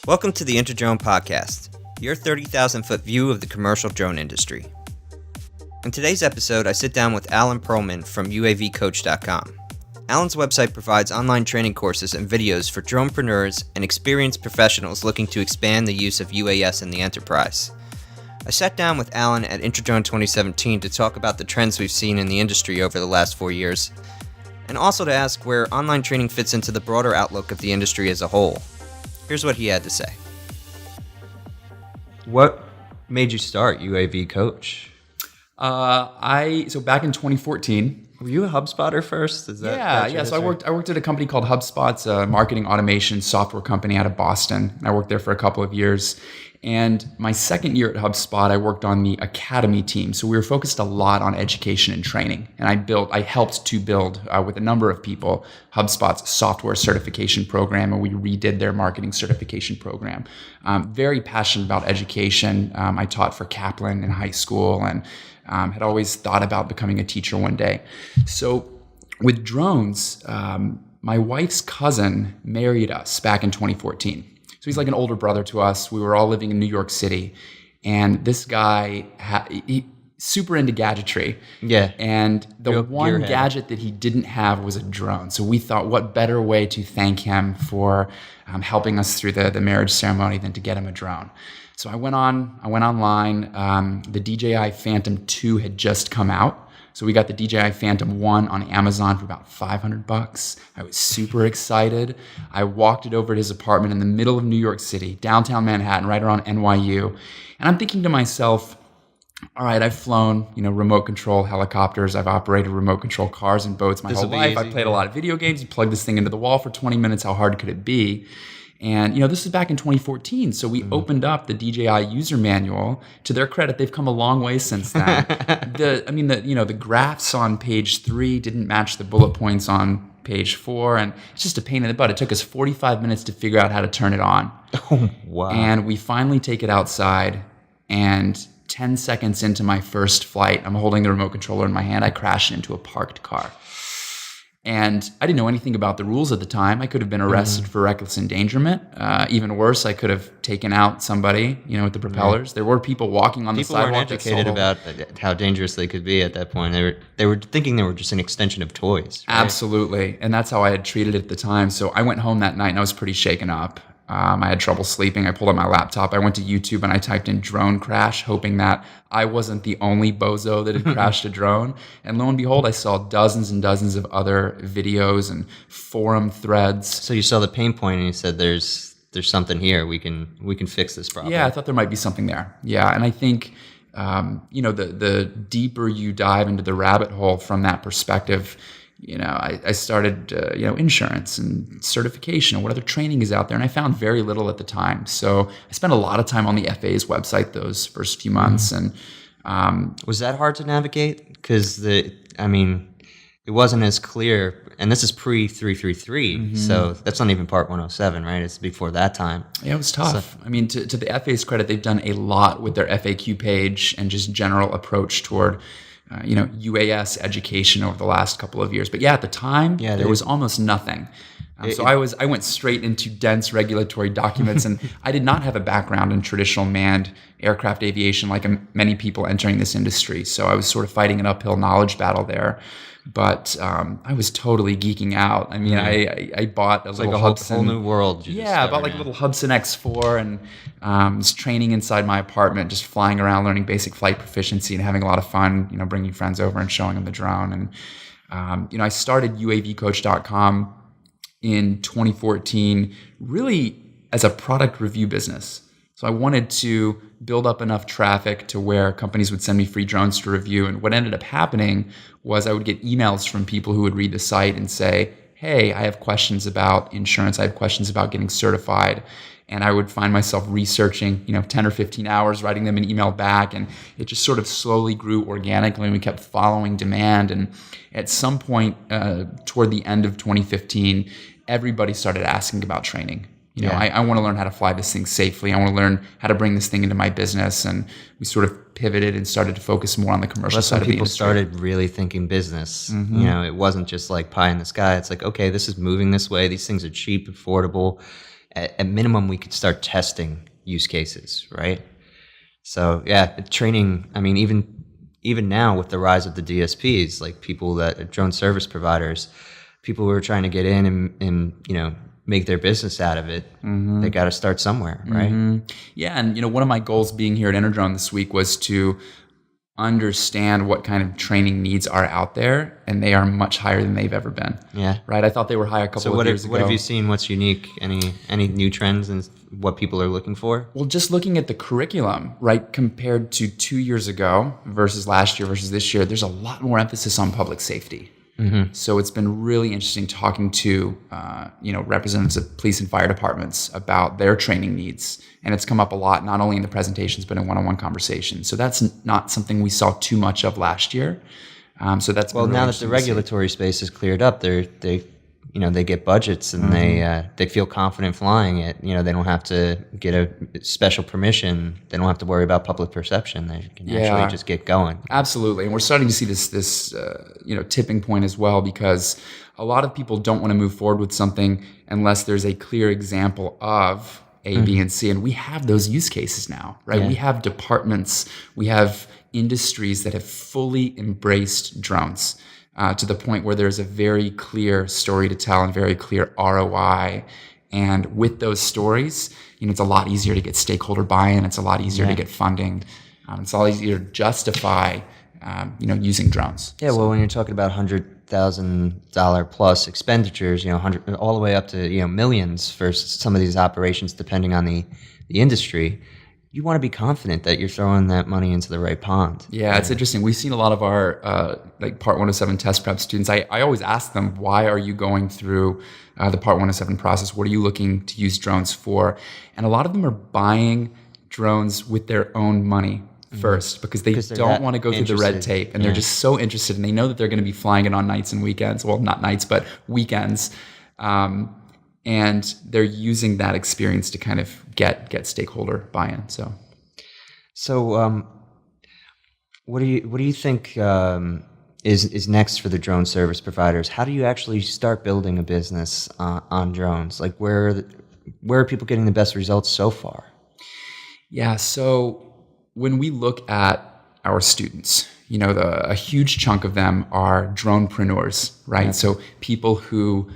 Welcome to the InterDrone podcast, your 30,000-foot view of the commercial drone industry. In today's episode, I sit down with Alan Perlman from UAVcoach.com. Alan's website provides online training courses and videos for dronepreneurs and experienced professionals looking to expand the use of UAS in the enterprise. I sat down with Alan at InterDrone 2017 to talk about the trends we've seen in the industry over the last 4 years, and also to ask where online training fits into the broader outlook of the industry as a whole. Here's what he had to say. What made you start UAV Coach? So back in 2014. Were you a HubSpotter first? Yeah. So I worked at a company called HubSpot. It's a marketing automation software company out of Boston. I worked there for a couple of years. And my second year at HubSpot, I worked on the academy team. So we were focused a lot on education and training. And I helped to build, with a number of people, HubSpot's software certification program, and we redid their marketing certification program. Very passionate about education. I taught for Kaplan in high school and had always thought about becoming a teacher one day. So with drones, my wife's cousin married us back in 2014. So he's like an older brother to us. We were all living in New York City, and this guy, he super into gadgetry. Yeah. And the one gadget that he didn't have was a drone. So we thought, what better way to thank him for helping us through the marriage ceremony than to get him a drone. So I went online. The DJI Phantom 2 had just come out. So we got the DJI Phantom 1 on Amazon for about $500. I was super excited. I walked it over to his apartment in the middle of New York City, downtown Manhattan, right around NYU. And I'm thinking to myself, all right, I've flown, remote control helicopters. I've operated remote control cars and boats my whole life. I've played a lot of video games. You plug this thing into the wall for 20 minutes. How hard could it be? And, this is back in 2014. So we opened up the DJI user manual. To their credit, they've come a long way since then. The graphs on page 3 didn't match the bullet points on page 4. And it's just a pain in the butt. It took us 45 minutes to figure out how to turn it on. Oh, wow. And we finally take it outside, and 10 seconds into my first flight, I'm holding the remote controller in my hand. I crashed into a parked car. And I didn't know anything about the rules at the time. I could have been arrested for reckless endangerment. Even worse, I could have taken out somebody, with the propellers. There were people walking on the sidewalk. People weren't educated about how dangerous they could be at that point. They were thinking they were just an extension of toys. Right? Absolutely. And that's how I had treated it at the time. So I went home that night and I was pretty shaken up. I had trouble sleeping. I pulled out my laptop. I went to YouTube and I typed in drone crash, hoping that I wasn't the only bozo that had crashed a drone. And lo and behold, I saw dozens and dozens of other videos and forum threads. So you saw the pain point and you said, there's something here. We can fix this problem. Yeah, I thought there might be something there. Yeah, and I think, the deeper you dive into the rabbit hole from that perspective, I started, insurance and certification and what other training is out there. And I found very little at the time. So I spent a lot of time on the FAA's website those first few months. And was that hard to navigate? Because it wasn't as clear. And this is pre-333. So that's not even part 107, right? It's before that time. Yeah, it was tough. So, to the FAA's credit, they've done a lot with their FAQ page and just general approach toward UAS education over the last couple of years. But yeah, at the time, there was almost nothing. I went straight into dense regulatory documents, and I did not have a background in traditional manned aircraft aviation like many people entering this industry. So I was sort of fighting an uphill knowledge battle there. But I was totally geeking out. I bought a little Hudson. Whole new world. I bought a little Hudson X4 and was training inside my apartment, just flying around, learning basic flight proficiency and having a lot of fun, bringing friends over and showing them the drone. And, I started UAVcoach.com in 2014 really as a product review business. So I wanted to build up enough traffic to where companies would send me free drones to review. And what ended up happening was I would get emails from people who would read the site and say, hey, I have questions about insurance. I have questions about getting certified. And I would find myself researching, 10 or 15 hours, writing them an email back. And it just sort of slowly grew organically. And we kept following demand. And at some point toward the end of 2015, everybody started asking about training. I want to learn how to fly this thing safely. I want to learn how to bring this thing into my business. And we sort of pivoted and started to focus more on the commercial side of the industry. People started really thinking business. It wasn't just like pie in the sky. It's like, okay, this is moving this way. These things are cheap, affordable. at minimum, we could start testing use cases, right? So yeah, training. I mean, even now with the rise of the DSPs, like people that drone service providers, people who are trying to get in and make their business out of it, they got to start somewhere, right? Yeah, and one of my goals being here at InterDrone this week was to understand what kind of training needs are out there, and they are much higher than they've ever been. Yeah. Right? I thought they were high a couple of years ago. What have you seen? What's unique? Any new trends and what people are looking for? Well, just looking at the curriculum, right, compared to 2 years ago versus last year versus this year, there's a lot more emphasis on public safety. So it's been really interesting talking to representatives of police and fire departments about their training needs, and it's come up a lot, not only in the presentations but in one-on-one conversations. So that's not something we saw too much of last year. So that's well, been really now that the regulatory space is cleared up, they get budgets and they feel confident flying it. They don't have to get a special permission. They don't have to worry about public perception. They can actually just get going. Absolutely, and we're starting to see this tipping point as well, because a lot of people don't want to move forward with something unless there's a clear example of A, B, and C, and we have those use cases now, right? Yeah. We have departments, we have industries that have fully embraced drones. To the point where there's a very clear story to tell and very clear ROI. And with those stories, it's a lot easier to get stakeholder buy-in. It's a lot easier to get funding. It's a lot easier to justify, using drones. Yeah, well, when you're talking about $100,000 plus expenditures, all the way up to millions for some of these operations, depending on the industry. You want to be confident that you're throwing that money into the right pond. Yeah, it's interesting. We've seen a lot of our Part 107 test prep students. I always ask them, why are you going through the Part 107 process? What are you looking to use drones for? And a lot of them are buying drones with their own money first, because they don't want to go through the red tape. And they're just so interested, and they know that they're going to be flying it on nights and weekends. Well, not nights, but weekends. And they're using that experience to kind of get stakeholder buy-in. So, what do you think is next for the drone service providers? How do you actually start building a business on drones? Like, where are people getting the best results so far? Yeah. So when we look at our students, a huge chunk of them are dronepreneurs, right? Yeah. So people who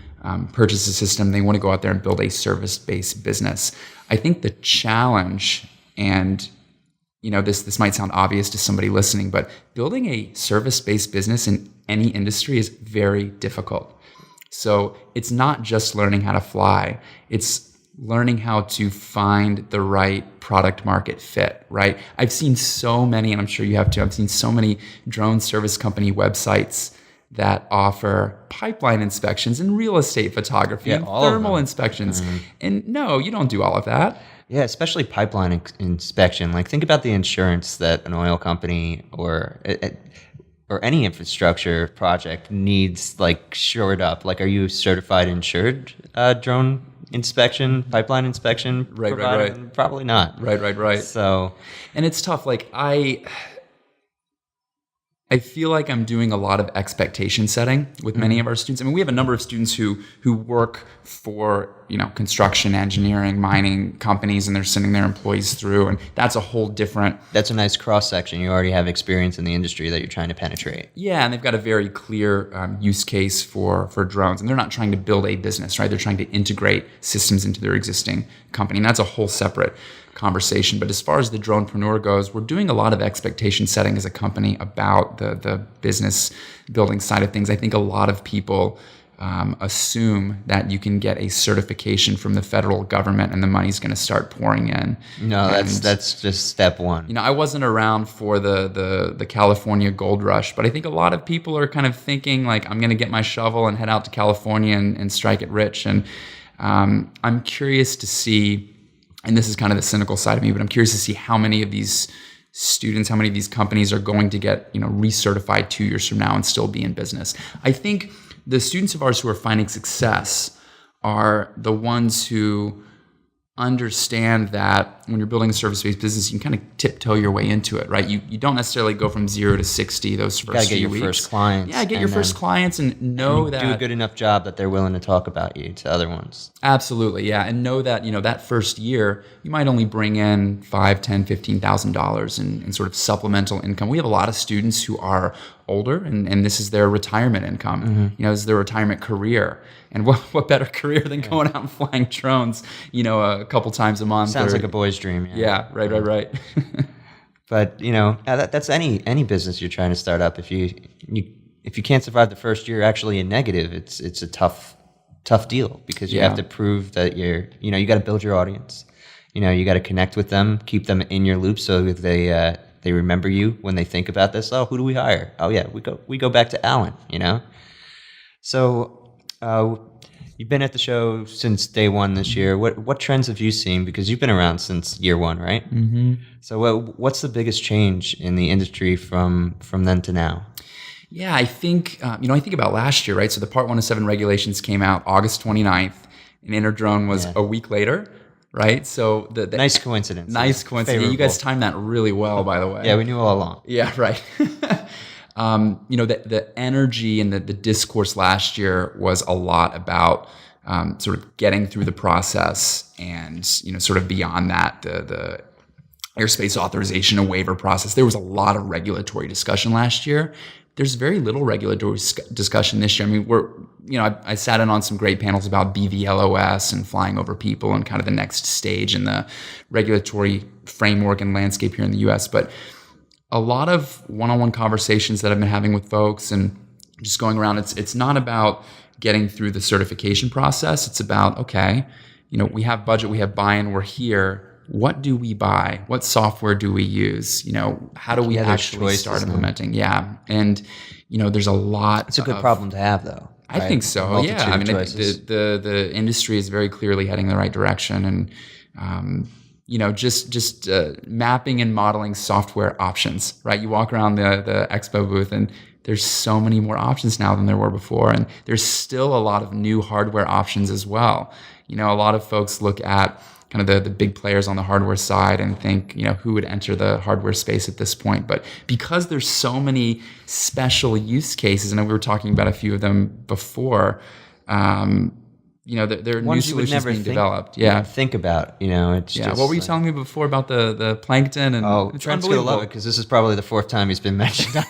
purchase a system, they want to go out there and build a service-based business. I think the challenge, and this might sound obvious to somebody listening, but building a service-based business in any industry is very difficult. So it's not just learning how to fly, it's learning how to find the right product market fit, right? I've seen so many, and I'm sure you have too, I've seen so many drone service company websites that offer pipeline inspections and real estate photography and thermal inspections. And no, you don't do all of that. Yeah, especially pipeline inspection. Like, think about the insurance that an oil company or any infrastructure project needs, like, shored up. Like, are you certified insured drone inspection, pipeline inspection? Right. Probably not. Right. So, and it's tough. Like, I feel like I'm doing a lot of expectation setting with many of our students. I mean, we have a number of students who work for, construction, engineering, mining companies, and they're sending their employees through, and that's a whole different... That's a nice cross-section. You already have experience in the industry that you're trying to penetrate. Yeah, and they've got a very clear use case for drones, and they're not trying to build a business, right? They're trying to integrate systems into their existing company, and that's a whole separate conversation. But as far as the dronepreneur goes, we're doing a lot of expectation setting as a company about the business building side of things. I think a lot of people assume that you can get a certification from the federal government and the money's going to start pouring in. No, that's just step one. I wasn't around for the California gold rush, but I think a lot of people are kind of thinking, like, I'm going to get my shovel and head out to California and strike it rich. And I'm curious to see, and this is kind of the cynical side of me, but I'm curious to see how many of these students, how many of these companies are going to get, recertified 2 years from now and still be in business. I think the students of ours who are finding success are the ones who understand that when you're building a service-based business, you can kind of tiptoe your way into it, right? You don't necessarily go from 0 to 60 those first few weeks. Get your first clients. Yeah, get your first clients and know that... do a good enough job that they're willing to talk about you to other ones. Absolutely, yeah. And know that, that first year, you might only bring in $5,000, $10,000, $15,000 in sort of supplemental income. We have a lot of students who are older, and this is their retirement income. This is their retirement career. And what better career than going out and flying drones, a couple times a month? Sounds like a boy's dream. Yeah, right. But that's any business you're trying to start up. If you can't survive the first year actually in negative, it's a tough deal, because you have to prove that you got to build your audience. You got to connect with them, keep them in your loop so that they remember you when they think about this. Oh, who do we hire? Oh yeah, we go back to Alan. So. You've been at the show since day one this year. What trends have you seen? Because you've been around since year one, right? Mm-hmm. So what's the biggest change in the industry from then to now? Yeah, I think, I think about last year, right? So the Part 107 regulations came out August 29th, and InterDrone was a week later, right? So the nice coincidence. Nice coincidence. You guys timed that really well, by the way. Yeah, we knew all along. Yeah, right. The energy and the discourse last year was a lot about sort of getting through the process and, sort of beyond that, the airspace authorization and waiver process. There was a lot of regulatory discussion last year. There's very little regulatory discussion this year. I mean, I sat in on some great panels about BVLOS and flying over people and kind of the next stage in the regulatory framework and landscape here in the U.S., but a lot of one-on-one conversations that I've been having with folks and just going around, it's not about getting through the certification process. It's about, okay, we have budget, we have buy-in, we're here. What do we buy? What software do we use? How do we actually start implementing? Yeah. And, there's a lot. It's a good problem to have, though. I think so. Yeah. I mean, the industry is very clearly heading in the right direction. And, just mapping and modeling software options, right? You walk around the expo booth and there's so many more options now than there were before. And there's still a lot of new hardware options as well. A lot of folks look at kind of the big players on the hardware side and think, who would enter the hardware space at this point. But because there's so many special use cases, and we were talking about a few of them before, there are new solutions being developed. Yeah, think about. It's just. What were you telling me before about the plankton? And Trent's gonna love it because this is probably the 4th time he's been mentioned.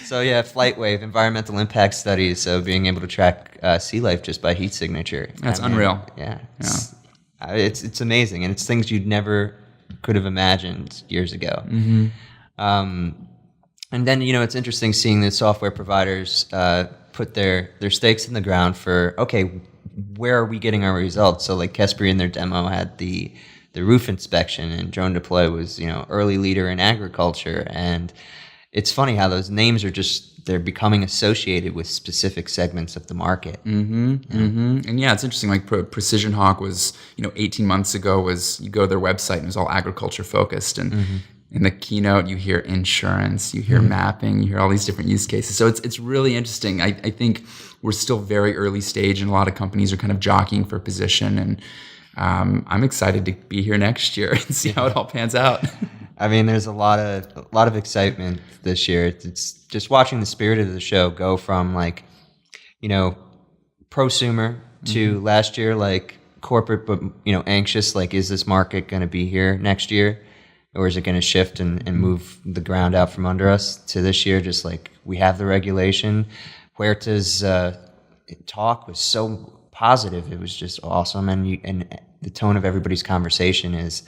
So yeah, FlightWave, environmental impact studies. So being able to track sea life just by heat signature. That's unreal. Yeah, it's amazing, and it's things you'd never could have imagined years ago. Mm-hmm. And then it's interesting seeing the software providers put their stakes in the ground for, okay, where are we getting our results? So like Kesbury in their demo had the roof inspection, and Drone Deploy was early leader in agriculture. And it's funny how those names are they're becoming associated with specific segments of the market. Mm-hmm, mm-hmm. And yeah, it's interesting. Like Precision Hawk was 18 months ago was you go to their website and it was all agriculture focused, and in the keynote, you hear insurance, you hear mapping, you hear all these different use cases. So it's really interesting. I think we're still very early stage, and a lot of companies are kind of jockeying for position. And I'm excited to be here next year and see how it all pans out. I mean, there's a lot of excitement this year. It's just watching the spirit of the show go from prosumer to last year, like corporate, but anxious. Like, is this market going to be here next year? Or is it going to shift and move the ground out from under us to this year? Just like we have the regulation. Huerta's talk was so positive. It was just awesome. And the tone of everybody's conversation is,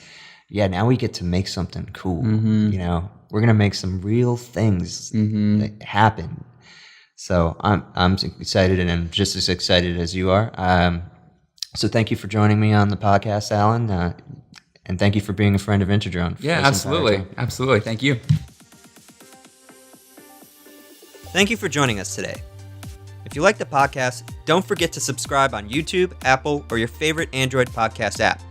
now we get to make something cool. Mm-hmm. We're going to make some real things that happen. So I'm excited, and I'm just as excited as you are. So thank you for joining me on the podcast, Alan. And thank you for being a friend of InterDrone. Yeah, absolutely. Absolutely. Thank you. Thank you for joining us today. If you like the podcast, don't forget to subscribe on YouTube, Apple, or your favorite Android podcast app.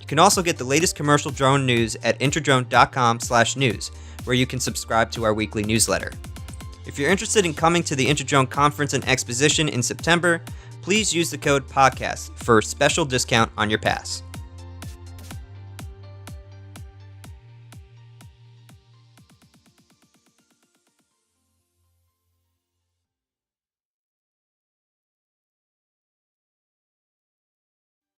You can also get the latest commercial drone news at interdrone.com/news, where you can subscribe to our weekly newsletter. If you're interested in coming to the InterDrone Conference and Exposition in September, please use the code PODCAST for a special discount on your pass.